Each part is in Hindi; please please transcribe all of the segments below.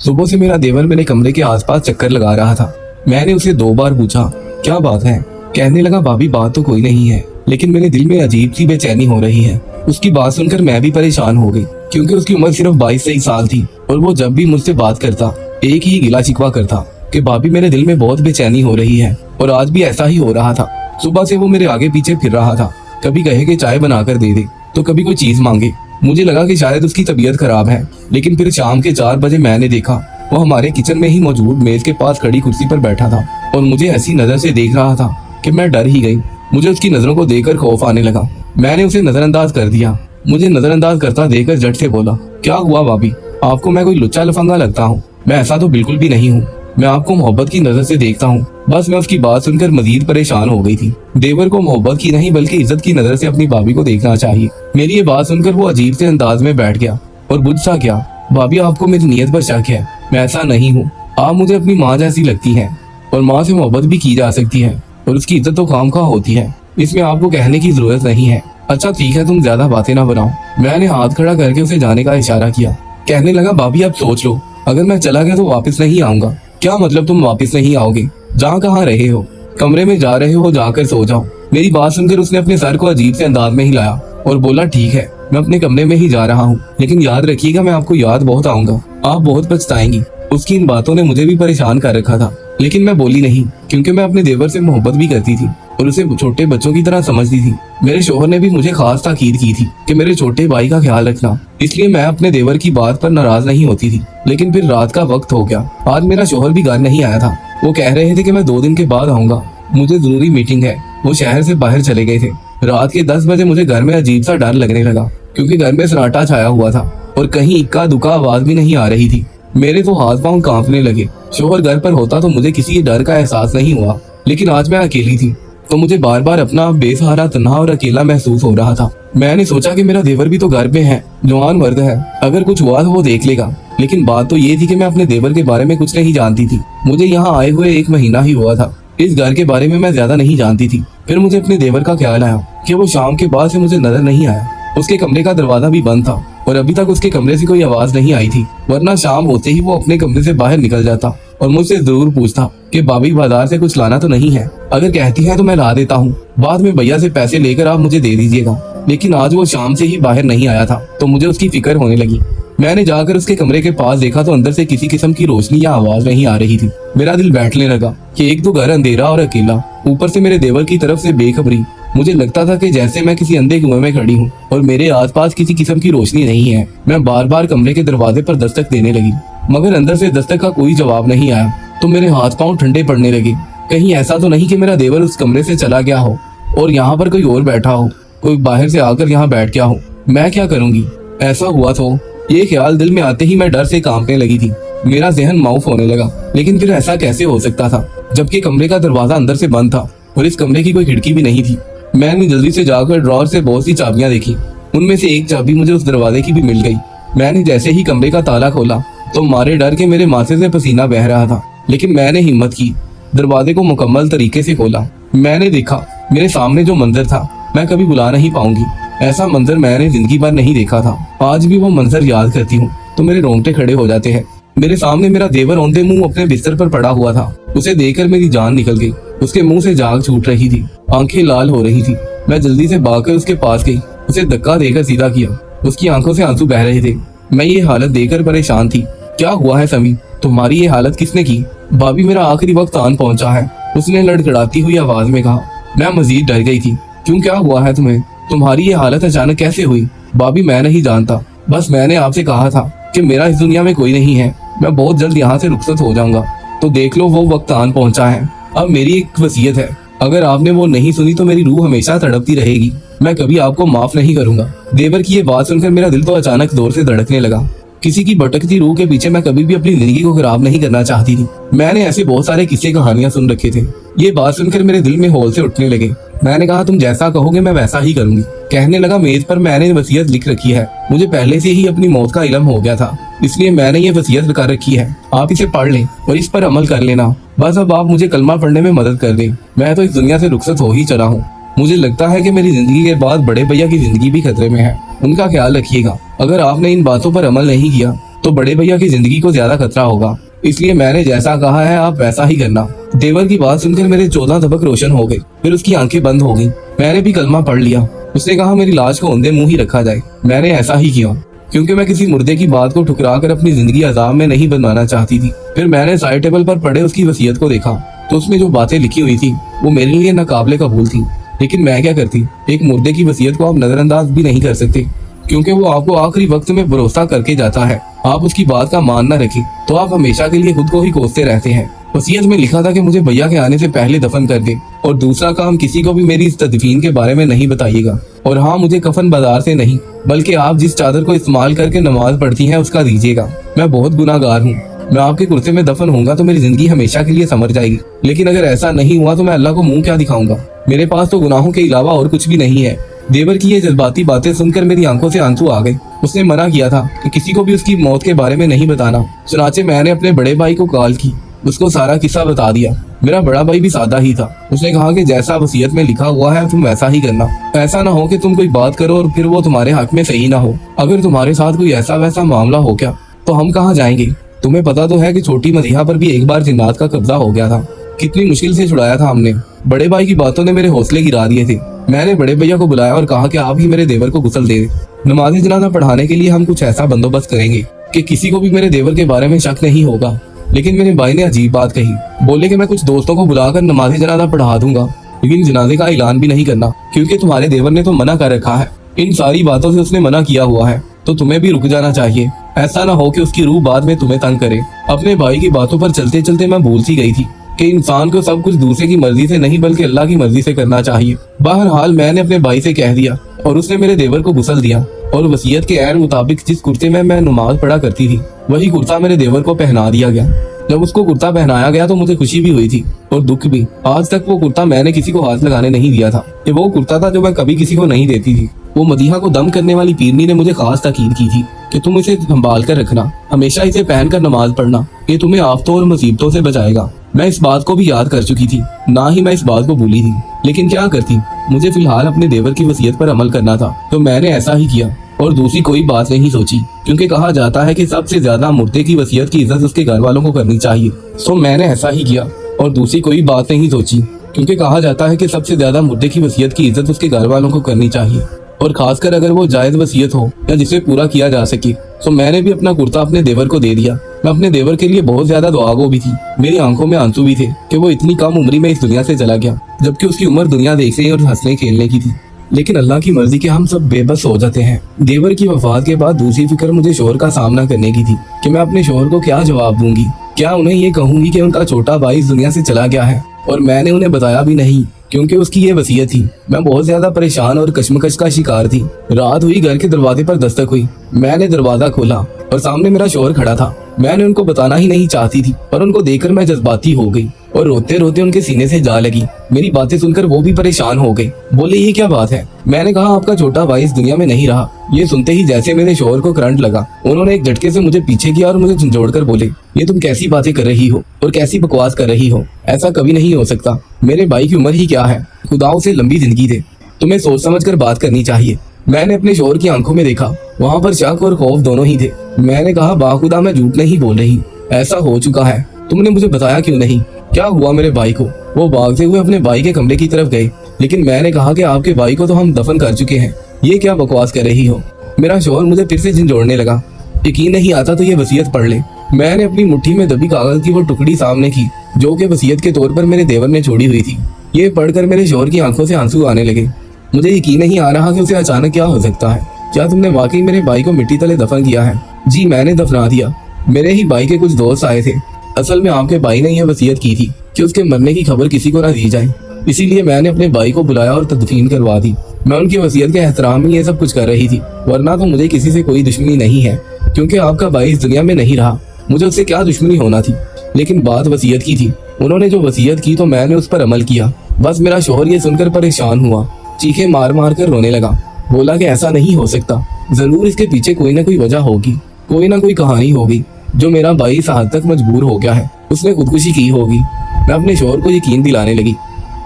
सुबह से मेरा देवर मेरे कमरे के आसपास चक्कर लगा रहा था। मैंने उसे 2 बार पूछा क्या बात है। कहने लगा भाभी बात तो कोई नहीं है, लेकिन मेरे दिल में अजीब सी बेचैनी हो रही है। उसकी बात सुनकर मैं भी परेशान हो गई, क्योंकि उसकी उम्र सिर्फ 22 साल थी और वो जब भी मुझसे बात करता एक ही गिला शिकवा करता कि भाभी मेरे दिल में बहुत बेचैनी हो रही है। और आज भी ऐसा ही हो रहा था। सुबह से वो मेरे आगे पीछे फिर रहा था, कभी कहे कि चाय बनाकर दे दे तो कभी कोई चीज मांगे। मुझे लगा कि शायद उसकी तबीयत खराब है, लेकिन फिर शाम के 4 बजे मैंने देखा वो हमारे किचन में ही मौजूद मेज के पास खड़ी कुर्सी पर बैठा था और मुझे ऐसी नजर से देख रहा था कि मैं डर ही गई। मुझे उसकी नजरों को देखकर खौफ आने लगा। मैंने उसे नजरअंदाज कर दिया। मुझे नजरअंदाज करता देखकर झट से बोला, क्या हुआ भाभी, आपको मैं कोई लुच्चा लफंगा लगता हूँ? मैं ऐसा तो बिल्कुल भी नहीं हूँ। मैं आपको मोहब्बत की नजर से देखता हूँ। बस मैं उसकी बात सुनकर मजीद परेशान हो गई थी। देवर को मोहब्बत की नहीं बल्कि इज्जत की नजर से अपनी भाभी को देखना चाहिए। मेरी ये बात सुनकर वो अजीब से अंदाज में बैठ गया और बुझ सा गया। भाभी आपको मेरी नीयत पर शक है, मैं ऐसा नहीं हूँ। आप मुझे अपनी माँ जैसी लगती हैं और माँ से मोहब्बत भी की जा सकती है और उसकी इज्जत तो खामखा होती है, इसमें आपको कहने की जरूरत नहीं है। अच्छा ठीक है, तुम ज्यादा बातें ना बनाओ। मैंने हाथ खड़ा करके उसे जाने का इशारा किया। कहने लगा, भाभी आप सोच लो, अगर मैं चला गया तो वापस नहीं आऊंगा। क्या मतलब तुम वापस नहीं आओगे? जहाँ कहाँ रहे हो? कमरे में जा रहे हो, जाकर सो जाओ। मेरी बात सुनकर उसने अपने सर को अजीब से अंदाज में हिलाया और बोला, ठीक है मैं अपने कमरे में ही जा रहा हूँ, लेकिन याद रखिएगा मैं आपको याद बहुत आऊंगा, आप बहुत पछताएंगी। उसकी इन बातों ने मुझे भी परेशान कर रखा था, लेकिन मैं बोली नहीं, क्योंकि मैं अपने देवर से मोहब्बत भी करती थी और उसे छोटे बच्चों की तरह समझती थी। मेरे शोहर ने भी मुझे खास ताकीद की थी कि मेरे छोटे भाई का ख्याल रखना, इसलिए मैं अपने देवर की बात पर नाराज नहीं होती थी। लेकिन फिर रात का वक्त हो गया। आज मेरा शोहर भी घर नहीं आया था। वो कह रहे थे कि मैं 2 दिन के बाद आऊंगा, मुझे जरूरी मीटिंग है। वो शहर से बाहर चले गए थे। रात के 10 बजे मुझे घर में अजीब सा डर लगने लगा, क्योंकि घर में सन्नाटा छाया हुआ था और कहीं इक्का दुक्का आवाज भी नहीं आ रही थी। मेरे तो हाथ पांव कांपने लगे। शोहर घर पर होता तो मुझे किसी डर का एहसास नहीं हुआ, लेकिन आज मैं अकेली थी तो मुझे बार बार अपना बेसहारा, तन्हा और अकेला महसूस हो रहा था। मैंने सोचा कि मेरा देवर भी तो घर पे है, जवान मर्द है, अगर कुछ हुआ तो वो देख लेगा। लेकिन बात तो ये थी कि मैं अपने देवर के बारे में कुछ नहीं जानती थी। मुझे यहाँ आए हुए 1 महीना ही हुआ था। इस घर के बारे में मैं ज्यादा नहीं जानती थी। फिर मुझे अपने देवर का ख्याल आया कि वो शाम के बाद से मुझे नजर नहीं आया। उसके कमरे का दरवाजा भी बंद था और अभी तक उसके कमरे से कोई आवाज नहीं आई थी, वरना शाम होते ही वो अपने कमरे से बाहर निकल जाता और मुझसे जरूर पूछता कि भाभी बाजार से कुछ लाना तो नहीं है? अगर कहती है तो मैं ला देता हूँ, बाद में भैया से पैसे लेकर आप मुझे दे दीजिएगा। लेकिन आज वो शाम से ही बाहर नहीं आया था तो मुझे उसकी फिक्र होने लगी। मैंने जाकर उसके कमरे के पास देखा तो अंदर से किसी किस्म की रोशनी या आवाज नहीं आ रही थी। मेरा दिल बैठने लगा कि एक तो घर अंधेरा और अकेला, ऊपर से मेरे देवर की तरफ से बेखबरी। मुझे लगता था कि जैसे मैं किसी अंधे कुएं में खड़ी हूँ और मेरे आसपास किसी किस्म की रोशनी नहीं है। मैं बार बार कमरे के दरवाजे पर दस्तक देने लगी, मगर अंदर से दस्तक का कोई जवाब नहीं आया। तो मेरे हाथ पांव ठंडे पड़ने लगे। कहीं ऐसा तो नहीं कि मेरा देवर उस कमरे से चला गया हो और यहाँ पर कोई और बैठा हो, कोई बाहर से आकर यहाँ बैठ गया हो। मैं क्या करूंगी? ऐसा हुआ तो ये ख्याल दिल में आते ही मैं डर से कांपने लगी थी। मेरा जहन माउफ होने लगा। लेकिन फिर ऐसा कैसे हो सकता था, जबकि कमरे का दरवाजा अंदर से बंद था और इस कमरे की कोई खिड़की भी नहीं थी। मैंने जल्दी से जाकर ड्रॉर से बहुत सी चाबियां देखी। उनमें से एक चाबी मुझे उस दरवाजे की भी मिल गई। मैंने जैसे ही कमरे का ताला खोला तो मारे डर के मेरे माथे से पसीना बह रहा था, लेकिन मैंने हिम्मत की, दरवाजे को मुकम्मल तरीके से खोला। मैंने देखा मेरे सामने जो मंजर था मैं कभी भुला नहीं पाऊंगी। ऐसा मंजर मैंने जिंदगी भर नहीं देखा था। आज भी वो मंजर याद करती हूँ तो मेरे रोंगटे खड़े हो जाते हैं। मेरे सामने मेरा देवर औंधे मुंह अपने बिस्तर पर पड़ा हुआ था। उसे देखकर मेरी जान निकल गई। उसके मुंह से झाग छूट रही थी, आंखें लाल हो रही थी। मैं जल्दी से भागकर उसके पास गई, उसे धक्का देकर सीधा किया। उसकी आंखों से आंसू बह रहे थे। मैं ये हालत देखकर परेशान थी। क्या हुआ है समी, तुम्हारी ये हालत किसने की? भाभी मेरा आखिरी वक्त आन पहुंचा है, उसने लड़खड़ाती हुई आवाज में कहा। मैं मजीद डर गई थी। क्यों, क्या हुआ है तुम्हें? तुम्हारी ये हालत अचानक कैसे हुई? भाभी मैं नहीं जानता, बस मैंने आपसे कहा था कि मेरा इस दुनिया में कोई नहीं है, मैं बहुत जल्द यहाँ से रुखसत हो जाऊंगा। तो देख लो वो वक्त आन पहुंचा है। अब मेरी एक वसीयत है, अगर आपने वो नहीं सुनी तो मेरी रूह हमेशा तड़पती रहेगी। मैं कभी आपको माफ नहीं करूंगा। देवर की ये बात सुनकर मेरा दिल तो अचानक जोर से धड़कने लगा। किसी की भटकती रूह के पीछे मैं कभी भी अपनी जिंदगी को खराब नहीं करना चाहती थी। मैंने ऐसे बहुत सारे किस्से कहानियां सुन रखे थे। ये बात सुनकर मेरे दिल में हौल से उठने लगे। मैंने कहा, तुम जैसा कहोगे मैं वैसा ही करूंगी। कहने लगा, मेज पर मैंने वसीयत लिख रखी है। मुझे पहले से ही अपनी मौत का इल्म हो गया था, इसलिए मैंने ये वसीयत कर रखी है। आप इसे पढ़ लें और इस पर अमल कर लेना। बस अब आप मुझे कलमा पढ़ने में मदद कर दें। मैं तो इस दुनिया से रुखसत हो ही चला हूँ। मुझे लगता है कि मेरी जिंदगी के बाद बड़े भैया की जिंदगी भी खतरे में है। उनका ख्याल रखिएगा। अगर आपने इन बातों पर अमल नहीं किया तो बड़े भैया की जिंदगी को ज्यादा खतरा होगा, इसलिए मैंने जैसा कहा है आप वैसा ही करना। देवर की बात सुनकर मेरे 14 तबक रोशन हो गए, फिर उसकी आंखें बंद हो गई। मैंने भी कलमा पढ़ लिया। उसने कहा मेरी लाश को औंधे मुंह ही रखा जाए। मैंने ऐसा ही किया, क्योंकि मैं किसी मुर्दे की बात को ठुकरा कर अपनी जिंदगी अजाब में नहीं बनवाना चाहती थी। फिर मैंने साइड टेबल पर पड़े उसकी वसीयत को देखा, तो उसमें जो बातें लिखी हुई थी वो मेरे लिए नाकाबिले कबूल थी। लेकिन मैं क्या करती, एक मुर्दे की वसीयत को आप नजरअंदाज भी नहीं कर सकते, क्योंकि वो आपको आखिरी वक्त में भरोसा करके जाता है। आप उसकी बात का मान न रखें तो आप हमेशा के लिए खुद को ही कोसते रहते हैं। वसीयत में लिखा था कि मुझे भैया के आने से पहले दफन कर दे, और दूसरा काम किसी को भी मेरी इस तदफीन के बारे में नहीं बताइएगा। और हाँ, मुझे कफन बाजार से नहीं, बल्कि आप जिस चादर को इस्तेमाल करके नमाज पढ़ती हैं उसका दीजिएगा। मैं बहुत गुनाहगार हूँ। मैं आपके कुर्से में दफन होऊंगा तो मेरी जिंदगी हमेशा के लिए संवर जाएगी, लेकिन अगर ऐसा नहीं हुआ तो मैं अल्लाह को मुंह क्या दिखाऊंगा। मेरे पास तो गुनाहों के अलावा और कुछ भी नहीं है। देवर की ये जज्बाती बातें सुनकर मेरी आंखों से आंसू आ गए। उसने मना किया था कि किसी को भी उसकी मौत के बारे में नहीं बताना। चुनाचे मैंने अपने बड़े भाई को कॉल की, उसको सारा किस्सा बता दिया। मेरा बड़ा भाई भी सादा ही था। उसने कहा कि जैसा वसीयत में लिखा हुआ है तुम वैसा ही करना। ऐसा ना हो कि तुम कोई बात करो और फिर वो तुम्हारे हक में सही ना हो। अगर तुम्हारे साथ कोई ऐसा वैसा मामला हो गया तो हम कहाँ जाएंगे। तुम्हें पता तो है कि छोटी मदीहा पर भी एक बार जिन्नात का कब्जा हो गया था। कितनी मुश्किल से छुड़ाया था हमने। बड़े भाई की बातों ने मेरे हौसले गिरा दिए थे। मैंने बड़े भैया को बुलाया और कहा कि आप ही मेरे देवर को गुस्ल दे दें। नमाज जनाजा पढ़ाने के लिए हम कुछ ऐसा बंदोबस्त करेंगे कि किसी को भी मेरे देवर के बारे में शक नहीं होगा। लेकिन मेरे भाई ने अजीब बात कही। बोले कि मैं कुछ दोस्तों को बुलाकर नमाज जनाजा पढ़ा दूंगा, लेकिन जनाजे का ऐलान भी नहीं करना, क्योंकि तुम्हारे देवर ने तो मना कर रखा है। इन सारी बातों से उसने मना किया हुआ है, तो तुम्हें भी रुक जाना चाहिए। ऐसा ना हो कि उसकी रूह बाद में तुम्हें तंग करे। अपने भाई की बातों पर चलते चलते मैं भूल सी गई थी कि इंसान को सब कुछ दूसरे की मर्जी से नहीं बल्कि अल्लाह की मर्जी से करना चाहिए। बहरहाल मैंने अपने भाई से कह दिया और उसने मेरे देवर को गुस्ल दिया, और वसीयत के ऐन मुताबिक जिस कुर्ते में मैं नमाज पढ़ा करती थी वही कुर्ता मेरे देवर को पहना दिया गया। जब उसको कुर्ता पहनाया गया तो मुझे खुशी भी हुई थी और दुख भी। आज तक वो कुर्ता मैंने किसी को हाथ लगाने नहीं दिया था। ये वो कुर्ता था जो मैं कभी किसी को नहीं देती थी। वो मदीहा को दम करने वाली पीरनी ने मुझे खास ताकीद की थी कि तुम इसे संभाल कर रखना, हमेशा इसे पहनकर नमाज पढ़ना, ये तुम्हें आफतों और मुसीबतों से बचाएगा। मैं इस बात को भी याद कर चुकी थी, ना ही मैं इस बात को भूली थी। लेकिन क्या करती, मुझे फिलहाल अपने देवर की वसीयत पर अमल करना था, तो मैंने ऐसा ही किया और दूसरी कोई बात नहीं सोची, क्योंकि कहा जाता है कि सबसे ज्यादा मुर्दे की वसीयत की इज्जत उसके घर वालों को करनी चाहिए। तो मैंने ऐसा ही किया और दूसरी कोई बात नहीं सोची, क्योंकि कहा जाता है कि सबसे ज्यादा मुर्दे की वसीयत की इज्जत उसके घर वालों को करनी चाहिए, और खासकर अगर वो जायज वसीयत हो या जिसे पूरा किया जा सके। तो मैंने भी अपना कुर्ता अपने देवर को दे दिया। मैं अपने देवर के लिए बहुत ज्यादा दुआगो भी थी। मेरी आंखों में आंसू भी थे कि वो इतनी कम उम्री में इस दुनिया से चला गया, जबकि उसकी उम्र दुनिया देखने और हंसने खेलने की थी। लेकिन अल्लाह की मर्जी के हम सब बेबस हो जाते हैं। देवर की वफात के बाद दूसरी फिक्र मुझे शोहर का सामना करने की थी कि मैं अपने शोहर को क्या जवाब दूंगी। क्या उन्हें ये कहूंगी कि उनका छोटा भाई इस दुनिया से चला गया है और मैंने उन्हें बताया भी नहीं, क्योंकि उसकी ये वसीयत थी। मैं बहुत ज्यादा परेशान और कश्मकश का शिकार थी। रात हुई, घर के दरवाजे पर दस्तक हुई। मैंने दरवाजा खोला और सामने मेरा शोहर खड़ा था। मैंने उनको बताना ही नहीं चाहती थी, पर उनको देखकर मैं जज्बाती हो गई और रोते रोते उनके सीने से जा लगी। मेरी बातें सुनकर वो भी परेशान हो गए। बोले ये क्या बात है। मैंने कहा आपका छोटा भाई इस दुनिया में नहीं रहा। ये सुनते ही जैसे मेरे शोहर को करंट लगा। उन्होंने एक झटके से मुझे पीछे किया और मुझे झंझोड़ कर बोले, ये तुम कैसी बातें कर रही हो और कैसी बकवास कर रही हो। ऐसा कभी नहीं हो सकता। मेरे भाई की उम्र ही क्या है, खुदा उसे लंबी जिंदगी दे। तुम्हें सोच समझ कर बात करनी चाहिए। मैंने अपने शोहर की आंखों में देखा, वहाँ पर शक और खौफ दोनों ही थे। मैंने कहा बाखुदा मैं झूठ नहीं बोल रही, ऐसा हो चुका है। तुमने मुझे बताया क्यों नहीं, क्या हुआ मेरे भाई को। वो भागते हुए अपने भाई के कमरे की तरफ गए, लेकिन मैंने कहा कि आपके भाई को तो हम दफन कर चुके हैं, ये क्या बकवास कर रही हो। मेरा शोहर मुझे फिर से झंझोड़ने लगा। यकीन नहीं आता तो ये वसीयत पढ़ ले। मैंने अपनी मुट्ठी में दबी कागज की वो टुकड़ी सामने की जो कि वसीयत के तौर पर मेरे देवर ने छोड़ी हुई थी। ये पढ़कर मेरे शोहर की आंखों से आंसू आने लगे। मुझे यकीन नहीं आ रहा कि उसे अचानक क्या हो सकता है। क्या तुमने वाकई मेरे भाई को मिट्टी तले दफन किया है। जी मैंने दफना दिया। मेरे ही भाई के कुछ दोस्त आए थे। असल में आपके भाई ने यह वसीयत की थी कि उसके मरने की खबर किसी को ना दी जाए, इसीलिए मैंने अपने भाई को बुलाया और तदफीन करवा दी। मैं उनकी वसीयत के एहतराम में ये सब कुछ कर रही थी, वरना तो मुझे किसी से कोई दुश्मनी नहीं है, क्योंकि आपका भाई इस दुनिया में नहीं रहा। मुझे उससे क्या दुश्मनी होना थी। लेकिन बात वसीयत की थी। उन्होंने जो वसीयत की तो मैंने उस पर अमल किया। बस मेरा शोहर ये सुनकर परेशान हुआ, चीखे मार मार कर रोने लगा। बोला कि ऐसा नहीं हो सकता, जरूर इसके पीछे कोई ना कोई वजह होगी, कोई ना कोई कहानी होगी जो मेरा भाई इस हद तक मजबूर हो गया है। उसने खुदकुशी की होगी। मैं अपने शोहर को यकीन दिलाने लगी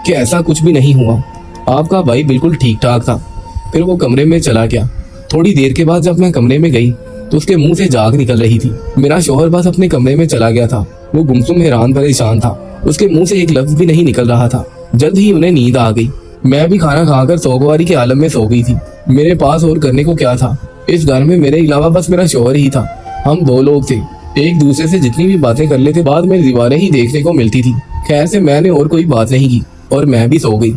कि ऐसा कुछ भी नहीं हुआ, आपका भाई बिल्कुल ठीक ठाक था। फिर वो कमरे में चला गया। थोड़ी देर के बाद जब मैं कमरे में गई तो उसके मुंह से झाग निकल रही थी। मेरा शौहर बस अपने कमरे में चला गया था। वो गुमसुम हैरान परेशान था। उसके मुंह से एक लफ्ज भी नहीं निकल रहा था। जल्द ही उन्हें नींद आ गई। मैं भी खाना खाकर सोगवारी के आलम में सो गई थी। मेरे पास और करने को क्या था। इस घर में मेरे अलावा बस मेरा शौहर ही था। हम दो लोग थे। एक दूसरे से जितनी भी बातें कर लेते बाद में दीवारें ही देखने को मिलती थी। खैर से मैंने और कोई बात नहीं की और मैं भी सो गई।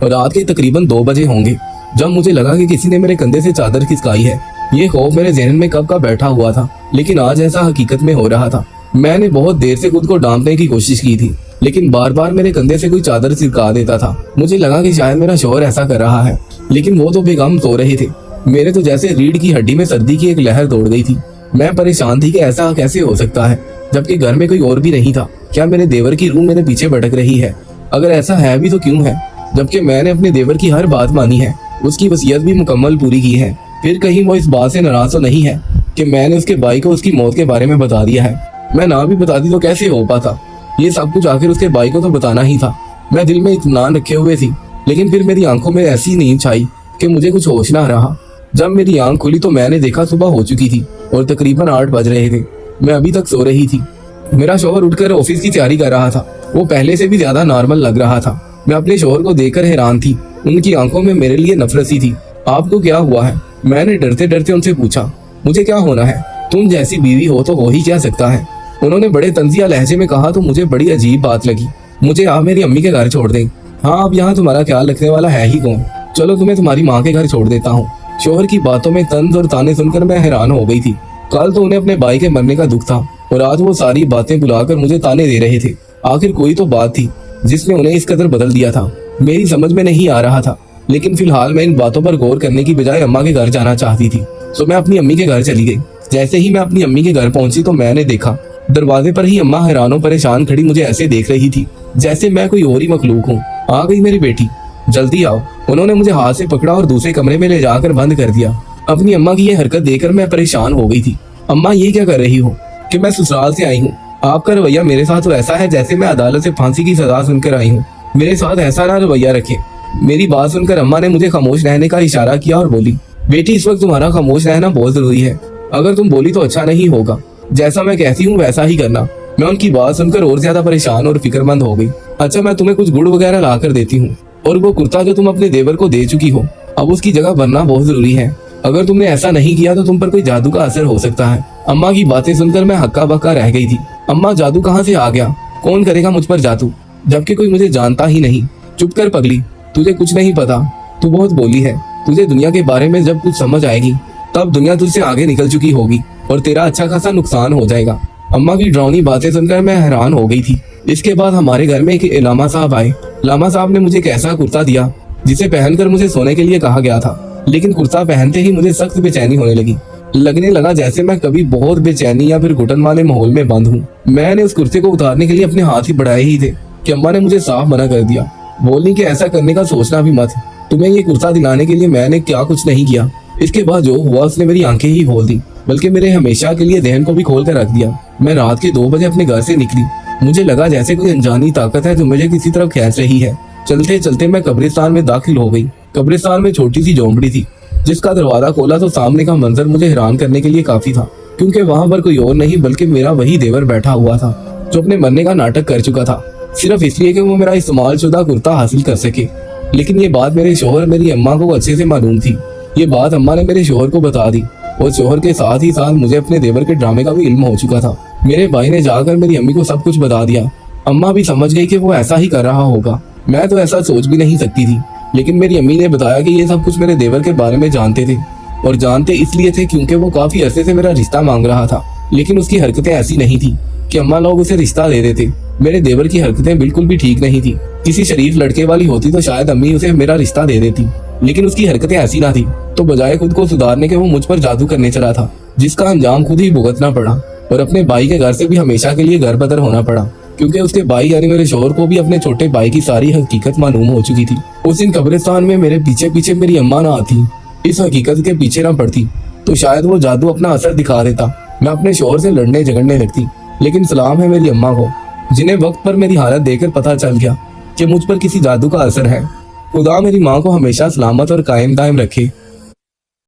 रात के तकरीबन 2 बजे होंगे जब मुझे लगा कि किसी ने मेरे कंधे से चादर खिसकाई है। ये खौफ मेरे जहन में कब का बैठा हुआ था, लेकिन आज ऐसा हकीकत में हो रहा था। मैंने बहुत देर से खुद को डांटने की कोशिश की थी, लेकिन बार बार मेरे कंधे से कोई चादर चिपका देता था। मुझे लगा कि शायद मेरा शौहर ऐसा कर रहा है, लेकिन वो तो बेगम सो रहे थे। मेरे तो जैसे रीढ़ की हड्डी में सर्दी की एक लहर दौड़ गई थी। मैं परेशान थी कि ऐसा कैसे हो सकता है, जबकि घर में कोई और भी नहीं था। क्या मेरे देवर की रूह मेरे पीछे भटक रही है? अगर ऐसा है भी तो क्यों है, जबकि मैंने अपने देवर की हर बात मानी है, उसकी वसीयत भी मुकम्मल पूरी की है। फिर कहीं वो इस बात से नाराज तो नहीं है कि मैंने उसके भाई को उसकी मौत के बारे में बता दिया है। मैं ना भी बताती तो कैसे हो पाता। ये सब कुछ आखिर उसके भाई को तो बताना ही था। मैं दिल में इत्मीनान रखे हुए थी, लेकिन फिर मेरी आंखों में ऐसी नींद छाई कि मुझे कुछ होश ना रहा। जब मेरी आंख खुली तो मैंने देखा सुबह हो चुकी थी और तकरीबन 8 बज रहे थे। मैं अभी तक सो रही थी। मेरा शौहर उठकर ऑफिस की तैयारी कर रहा था। वो पहले से भी ज्यादा नॉर्मल लग रहा था। मैं अपने शौहर को देखकर हैरान थी। उनकी आंखों में मेरे लिए नफरत सी थी। आपको क्या हुआ है? मैंने डरते डरते उनसे पूछा। मुझे क्या होना है? तुम जैसी बीवी हो तो हो ही क्या सकता है। उन्होंने बड़े तंजिया लहजे में कहा तो मुझे बड़ी अजीब बात लगी। मुझे आप मेरी अम्मी के घर छोड़ दें। हाँ, अब यहाँ तुम्हारा ख्याल रखने वाला है ही कौन। चलो तुम्हें तुम्हारी माँ के घर छोड़ देता हूँ। शौहर की बातों में तंज और ताने सुनकर मैं हैरान हो गई थी। कल तो उन्हें अपने भाई के मरने का दुख था और आज वो सारी बातें बुलाकर मुझे ताने दे रहे थे। आखिर कोई तो बात थी जिसने उन्हें इस कदर बदल दिया था। मेरी समझ में नहीं आ रहा था, लेकिन फिलहाल मैं इन बातों पर गौर करने की बजाय अम्मा के घर जाना चाहती थी। तो मैं अपनी अम्मी के घर चली गई। जैसे ही मैं अपनी अम्मी के घर पहुंची तो मैंने देखा दरवाजे पर ही अम्मा हैरानों परेशान खड़ी मुझे ऐसे देख रही थी जैसे मैं कोई और ही मखलूक हूँ। आ गई मेरी बेटी, जल्दी आओ। उन्होंने मुझे हाथ से पकड़ा और दूसरे कमरे में ले जाकर बंद कर दिया। अपनी अम्मा की ये हरकत देखकर मैं परेशान हो गई थी। अम्मा, ये क्या कर रही हो कि मैं ससुराल से आई हूँ। आपका रवैया मेरे साथ तो ऐसा है जैसे मैं अदालत से फांसी की सजा सुनकर आई हूँ। मेरे साथ ऐसा ना रवैया रखे। मेरी बात सुनकर अम्मा ने मुझे खामोश रहने का इशारा किया और बोली, बेटी इस वक्त तुम्हारा खामोश रहना बहुत जरूरी है। अगर तुम बोली तो अच्छा नहीं होगा। जैसा मैं कहती हूँ वैसा ही करना। मैं उनकी बात सुनकर और ज्यादा परेशान और फिक्रमंद हो गई। अच्छा, मैं तुम्हें कुछ गुड़ वगैरह ला कर देती हूँ, और वो कुर्ता जो तुम अपने देवर को दे चुकी हो अब उसकी जगह भरना बहुत जरूरी है। अगर तुमने ऐसा नहीं किया तो तुम पर कोई जादू का असर हो सकता है। अम्मा की बातें सुनकर मैं हक्का बक्का रह गई थी। अम्मा, जादू कहाँ से आ गया? कौन करेगा मुझ पर जादू, जबकि कोई मुझे जानता ही नहीं। चुप कर पगली, तुझे कुछ नहीं पता। तू बहुत बोली है। तुझे दुनिया के बारे में जब कुछ समझ आएगी तब दुनिया तुझसे आगे निकल चुकी होगी और तेरा अच्छा खासा नुकसान हो जाएगा। अम्मा की डरावनी बातें सुनकर मैं हैरान हो गई थी। इसके बाद हमारे घर में एक लामा साहब आए। लामा साहब ने मुझे एक ऐसा कुर्ता दिया जिसे पहनकर मुझे सोने के लिए कहा गया था, लेकिन कुर्ता पहनते ही मुझे सख्त बेचैनी होने लगी। लगने लगा जैसे मैं कभी बहुत बेचैनी या फिर घुटन वाले माहौल में बंद हूँ। मैंने उस कुर्ते को उतारने के लिए अपने हाथ ही बढ़ाए ही थे कि अम्मा ने मुझे साफ मना कर दिया, बोलनी कि ऐसा करने का सोचना भी मत। तुम्हें ये कुर्ता दिलाने के लिए मैंने क्या कुछ नहीं किया। इसके बाद जो हुआ उसने मेरी आंखें ही खोल दी, बल्कि मेरे हमेशा के लिए जहन को भी खोल कर रख दिया। मैं रात के 2 बजे अपने घर से निकली। मुझे लगा जैसे कोई अनजानी ताकत है जो मुझे किसी तरफ खींच रही है। चलते चलते मैं कब्रिस्तान में दाखिल हो गई। कब्रिस्तान में छोटी सी झोंपड़ी थी जिसका दरवाजा खोला तो सामने का मंजर मुझे हैरान करने के लिए काफी था, क्योंकि वहां पर कोई और नहीं बल्कि मेरा वही देवर बैठा हुआ था जो अपने मरने का नाटक कर चुका था, सिर्फ इसलिए कि वो मेरा इस्तेमाल शुदा कुर्ता हासिल कर सके। लेकिन ये बात मेरे शौहर मेरी अम्मा को अच्छे से मालूम थी। ये बात अम्मा ने मेरे शौहर को बता दी और शौहर के साथ ही साथ मुझे अपने देवर के ड्रामे का भी इल्म हो चुका था। मेरे भाई ने जाकर मेरी अम्मी को सब कुछ बता दिया। अम्मा भी समझ गई कि वो ऐसा ही कर रहा होगा। मैं तो ऐसा सोच भी नहीं सकती थी, लेकिन मेरी अम्मी ने बताया कि ये सब कुछ मेरे देवर के बारे में जानते थे, और जानते इसलिए थे क्योंकि वो काफी अरसे से मेरा रिश्ता मांग रहा था। लेकिन उसकी हरकतें ऐसी नहीं थी कि अम्मा लोग उसे रिश्ता दे देते। मेरे देवर की हरकतें बिल्कुल भी ठीक नहीं थी। किसी शरीफ लड़के वाली होती तो शायद अम्मी उसे मेरा रिश्ता दे देती, लेकिन उसकी हरकतें ऐसी ना थी। तो बजाय खुद को सुधारने के वो मुझ पर जादू करने चला था, जिसका अंजाम खुद ही भुगतना पड़ा और अपने भाई के घर से भी हमेशा के लिए घर बदर होना पड़ा, क्योंकि उसके भाई यानी मेरे शौहर को भी अपने छोटे भाई की सारी हकीकत मालूम हो चुकी थी। उस दिन कब्रिस्तान में मेरे पीछे पीछे मेरी अम्मा ना आती, इस हकीकत के पीछे ना पड़ती, तो शायद वो जादू अपना असर दिखा देता। मैं अपने शौहर से लड़ने झगड़ने लगती। लेकिन सलाम है मेरी अम्मा को, जिन्हें वक्त पर मेरी हालत देखकर पता चल गया कि मुझ पर किसी जादू का असर है। खुदा मेरी माँ को हमेशा सलामत और कायम दायम रखे।